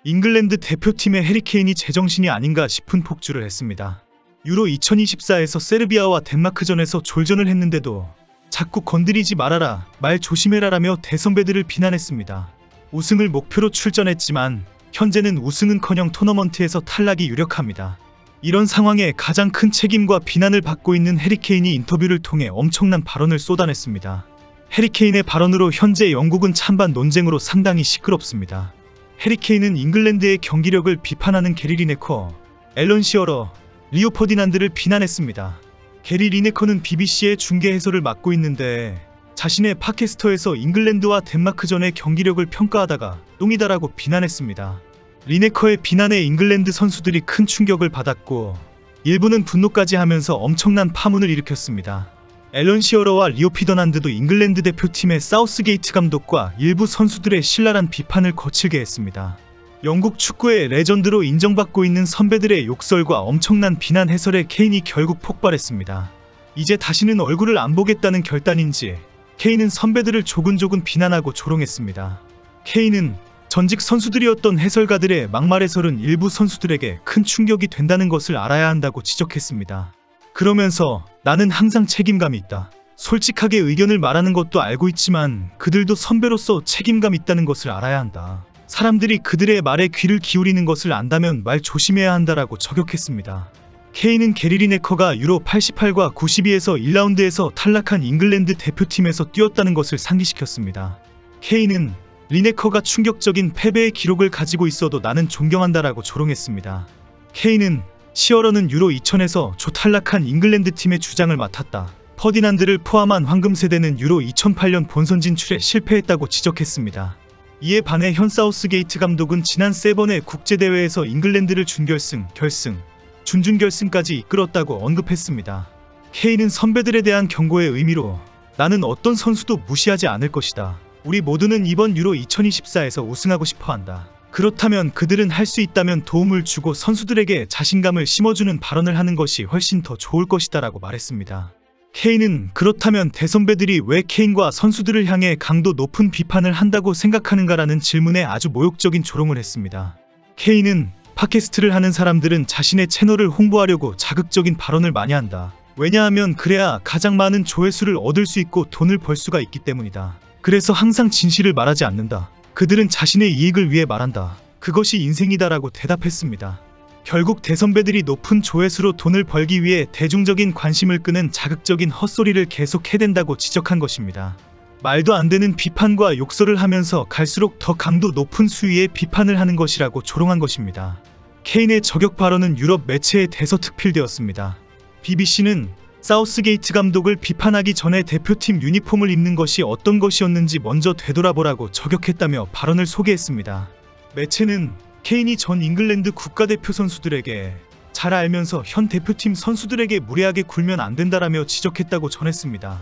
잉글랜드 대표팀의 해리케인이 제정신이 아닌가 싶은 폭주를 했습니다. 유로 2024에서 세르비아와 덴마크전에서 졸전을 했는데도 자꾸 건드리지 말아라, 말 조심해라라며 대선배들을 비난했습니다. 우승을 목표로 출전했지만 현재는 우승은커녕 토너먼트에서 탈락이 유력합니다. 이런 상황에 가장 큰 책임과 비난을 받고 있는 해리케인이 인터뷰를 통해 엄청난 발언을 쏟아냈습니다. 해리케인의 발언으로 현재 영국은 찬반 논쟁으로 상당히 시끄럽습니다. 해리케인은 잉글랜드의 경기력을 비판하는 게리 리네커, 앨런 시어러, 리오 퍼디난드를 비난했습니다. 게리 리네커는 BBC의 중계 해설을 맡고 있는데 자신의 팟캐스터에서 잉글랜드와 덴마크전의 경기력을 평가하다가 똥이다라고 비난했습니다. 리네커의 비난에 잉글랜드 선수들이 큰 충격을 받았고 일부는 분노까지 하면서 엄청난 파문을 일으켰습니다. 앨런 시어러와 리오 피더난드도 잉글랜드 대표팀의 사우스게이트 감독과 일부 선수들의 신랄한 비판을 거칠게 했습니다. 영국 축구의 레전드로 인정받고 있는 선배들의 욕설과 엄청난 비난 해설에 케인이 결국 폭발했습니다. 이제 다시는 얼굴을 안 보겠다는 결단인지 케인은 선배들을 조근조근 비난하고 조롱했습니다. 케인은 전직 선수들이었던 해설가들의 막말 해설은 일부 선수들에게 큰 충격이 된다는 것을 알아야 한다고 지적했습니다. 그러면서 나는 항상 책임감이 있다. 솔직하게 의견을 말하는 것도 알고 있지만 그들도 선배로서 책임감 있다는 것을 알아야 한다. 사람들이 그들의 말에 귀를 기울이는 것을 안다면 말 조심해야 한다라고 저격했습니다. 케인은 게리 리네커가 유로 88과 92에서 1라운드에서 탈락한 잉글랜드 대표팀에서 뛰었다는 것을 상기시켰습니다. 케인은 리네커가 충격적인 패배의 기록을 가지고 있어도 나는 존경한다라고 조롱했습니다. 케인은 시어러는 유로 2000에서 조탈락한 잉글랜드 팀의 주장을 맡았다. 퍼디난드를 포함한 황금세대는 유로 2008년 본선 진출에 실패했다고 지적했습니다. 이에 반해 현 사우스게이트 감독은 지난 3번의 국제대회에서 잉글랜드를 준결승, 결승, 준준결승까지 이끌었다고 언급했습니다. 케인은 선배들에 대한 경고의 의미로 나는 어떤 선수도 무시하지 않을 것이다. 우리 모두는 이번 유로 2024에서 우승하고 싶어한다. 그렇다면 그들은 할 수 있다면 도움을 주고 선수들에게 자신감을 심어주는 발언을 하는 것이 훨씬 더 좋을 것이다 라고 말했습니다. 케인은 그렇다면 대선배들이 왜 케인과 선수들을 향해 강도 높은 비판을 한다고 생각하는가라는 질문에 아주 모욕적인 조롱을 했습니다. 케인은 팟캐스트를 하는 사람들은 자신의 채널을 홍보하려고 자극적인 발언을 많이 한다. 왜냐하면 그래야 가장 많은 조회수를 얻을 수 있고 돈을 벌 수가 있기 때문이다. 그래서 항상 진실을 말하지 않는다. 그들은 자신의 이익을 위해 말한다. 그것이 인생이다라고 대답했습니다. 결국 대선배들이 높은 조회수로 돈을 벌기 위해 대중적인 관심을 끄는 자극적인 헛소리를 계속 해댄다고 지적한 것입니다. 말도 안 되는 비판과 욕설을 하면서 갈수록 더 강도 높은 수위의 비판을 하는 것이라고 조롱한 것입니다. 케인의 저격 발언은 유럽 매체에 대서특필되었습니다. BBC는 사우스게이트 감독을 비판하기 전에 대표팀 유니폼을 입는 것이 어떤 것이었는지 먼저 되돌아보라고 저격했다며 발언을 소개했습니다. 매체는 케인이 전 잉글랜드 국가대표 선수들에게 잘 알면서 현 대표팀 선수들에게 무례하게 굴면 안 된다라며 지적했다고 전했습니다.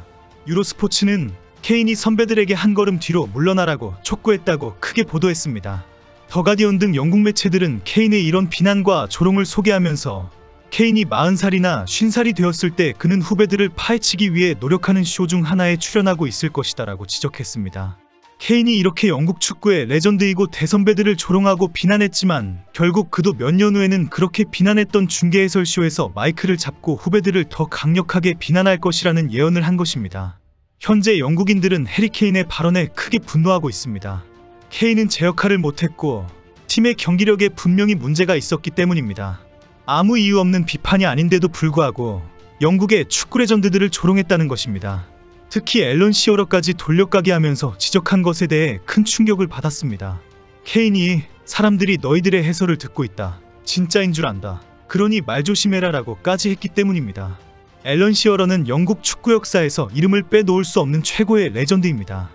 유로스포츠는 케인이 선배들에게 한 걸음 뒤로 물러나라고 촉구했다고 크게 보도했습니다. 더 가디언 등 영국 매체들은 케인의 이런 비난과 조롱을 소개하면서 케인이 40살이나 50살이 되었을 때 그는 후배들을 파헤치기 위해 노력하는 쇼 중 하나에 출연하고 있을 것이다 라고 지적했습니다. 케인이 이렇게 영국 축구의 레전드이고 대선배들을 조롱하고 비난했지만 결국 그도 몇 년 후에는 그렇게 비난했던 중계 해설쇼에서 마이크를 잡고 후배들을 더 강력하게 비난할 것이라는 예언을 한 것입니다. 현재 영국인들은 해리케인의 발언에 크게 분노하고 있습니다. 케인은 제 역할을 못했고 팀의 경기력에 분명히 문제가 있었기 때문입니다. 아무 이유 없는 비판이 아닌데도 불구하고 영국의 축구 레전드들을 조롱했다는 것입니다. 특히 앨런 시어러까지 돌려가게 하면서 지적한 것에 대해 큰 충격을 받았습니다. 케인이 사람들이 너희들의 해설을 듣고 있다. 진짜인 줄 안다. 그러니 말 조심해라 라고까지 했기 때문입니다. 앨런 시어러는 영국 축구 역사에서 이름을 빼놓을 수 없는 최고의 레전드입니다.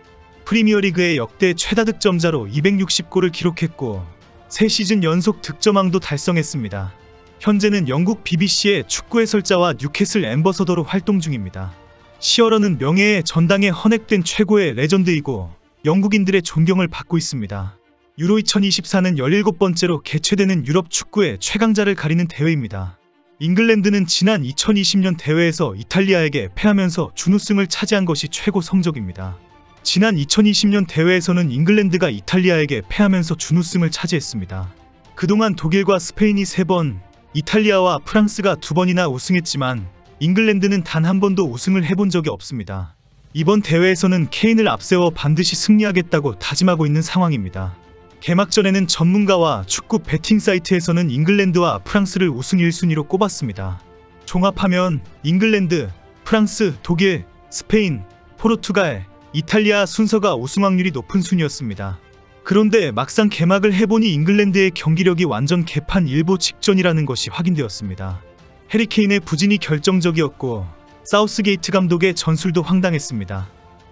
프리미어리그의 역대 최다 득점자로 260골을 기록했고 3시즌 연속 득점왕도 달성했습니다. 현재는 영국 BBC의 축구 해설자와 뉴캐슬 앰버서더로 활동 중입니다. 시어러는 명예의 전당에 헌액된 최고의 레전드이고 영국인들의 존경을 받고 있습니다. 유로 2024는 17번째로 개최되는 유럽 축구의 최강자를 가리는 대회입니다. 잉글랜드는 지난 2020년 대회에서 이탈리아에게 패하면서 준우승을 차지한 것이 최고 성적입니다. 지난 2020년 대회에서는 잉글랜드가 이탈리아에게 패하면서 준우승을 차지했습니다. 그동안 독일과 스페인이 3번, 이탈리아와 프랑스가 2번이나 우승했지만 잉글랜드는 단 한 번도 우승을 해본 적이 없습니다. 이번 대회에서는 케인을 앞세워 반드시 승리하겠다고 다짐하고 있는 상황입니다. 개막전에는 전문가와 축구 베팅 사이트에서는 잉글랜드와 프랑스를 우승 1순위로 꼽았습니다. 종합하면 잉글랜드, 프랑스, 독일, 스페인, 포르투갈, 이탈리아 순서가 우승 확률이 높은 순이었습니다. 그런데 막상 개막을 해보니 잉글랜드의 경기력이 완전 개판 일보 직전이라는 것이 확인되었습니다. 해리 케인의 부진이 결정적이었고 사우스게이트 감독의 전술도 황당했습니다.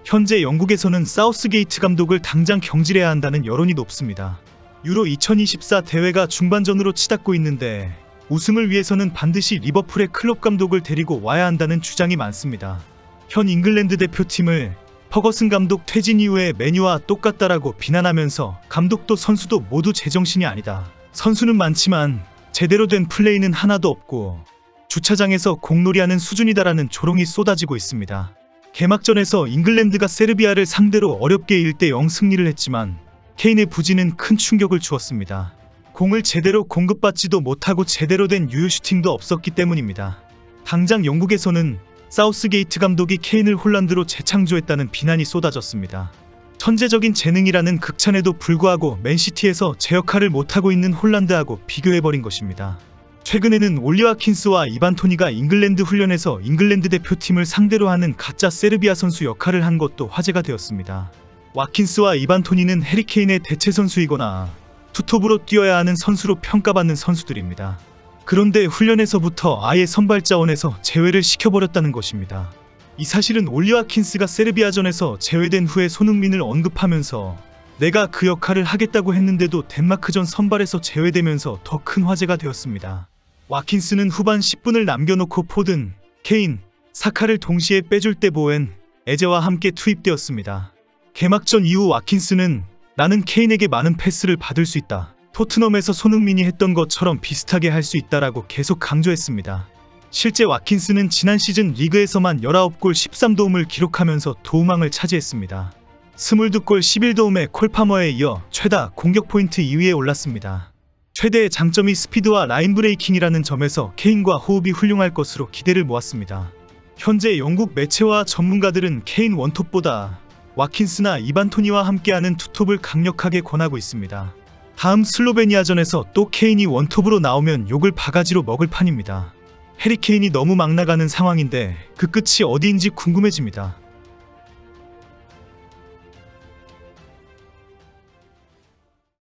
현재 영국에서는 사우스게이트 감독을 당장 경질해야 한다는 여론이 높습니다. 유로 2024 대회가 중반전으로 치닫고 있는데 우승을 위해서는 반드시 리버풀의 클럽 감독을 데리고 와야 한다는 주장이 많습니다. 현 잉글랜드 대표팀을 퍼거슨 감독 퇴진 이후에 메뉴와 똑같다라고 비난하면서 감독도 선수도 모두 제정신이 아니다. 선수는 많지만 제대로 된 플레이는 하나도 없고 주차장에서 공놀이하는 수준이다라는 조롱이 쏟아지고 있습니다. 개막전에서 잉글랜드가 세르비아를 상대로 어렵게 1대0 승리를 했지만 케인의 부진은 큰 충격을 주었습니다. 공을 제대로 공급받지도 못하고 제대로 된 유효 슈팅도 없었기 때문입니다. 당장 영국에서는 사우스게이트 감독이 케인을 홀란드로 재창조했다는 비난이 쏟아졌습니다. 천재적인 재능이라는 극찬에도 불구하고 맨시티에서 제 역할을 못하고 있는 홀란드하고 비교해버린 것입니다. 최근에는 올리 와킨스와 이반 토니가 잉글랜드 훈련에서 잉글랜드 대표팀을 상대로 하는 가짜 세르비아 선수 역할을 한 것도 화제가 되었습니다. 와킨스와 이반 토니는 해리 케인의 대체 선수이거나 투톱으로 뛰어야 하는 선수로 평가받는 선수들입니다. 그런데 훈련에서부터 아예 선발 자원에서 제외를 시켜버렸다는 것입니다. 이 사실은 올리 와킨스가 세르비아전에서 제외된 후에 손흥민을 언급하면서 내가 그 역할을 하겠다고 했는데도 덴마크전 선발에서 제외되면서 더 큰 화제가 되었습니다. 와킨스는 후반 10분을 남겨놓고 포든, 케인, 사카를 동시에 빼줄 때 보엔, 에제와 함께 투입되었습니다. 개막전 이후 와킨스는 나는 케인에게 많은 패스를 받을 수 있다. 토트넘에서 손흥민이 했던 것처럼 비슷하게 할 수 있다라고 계속 강조했습니다. 실제 와킨스는 지난 시즌 리그에서만 19골 13도움을 기록하면서 도움왕을 차지했습니다. 22골 11도움의 콜파머에 이어 최다 공격 포인트 2위에 올랐습니다. 최대의 장점이 스피드와 라인 브레이킹이라는 점에서 케인과 호흡이 훌륭할 것으로 기대를 모았습니다. 현재 영국 매체와 전문가들은 케인 원톱보다 와킨스나 이반 토니와 함께하는 투톱을 강력하게 권하고 있습니다. 다음 슬로베니아전에서 또 케인이 원톱으로 나오면 욕을 바가지로 먹을 판입니다. 해리 케인이 너무 막 나가는 상황인데 그 끝이 어디인지 궁금해집니다.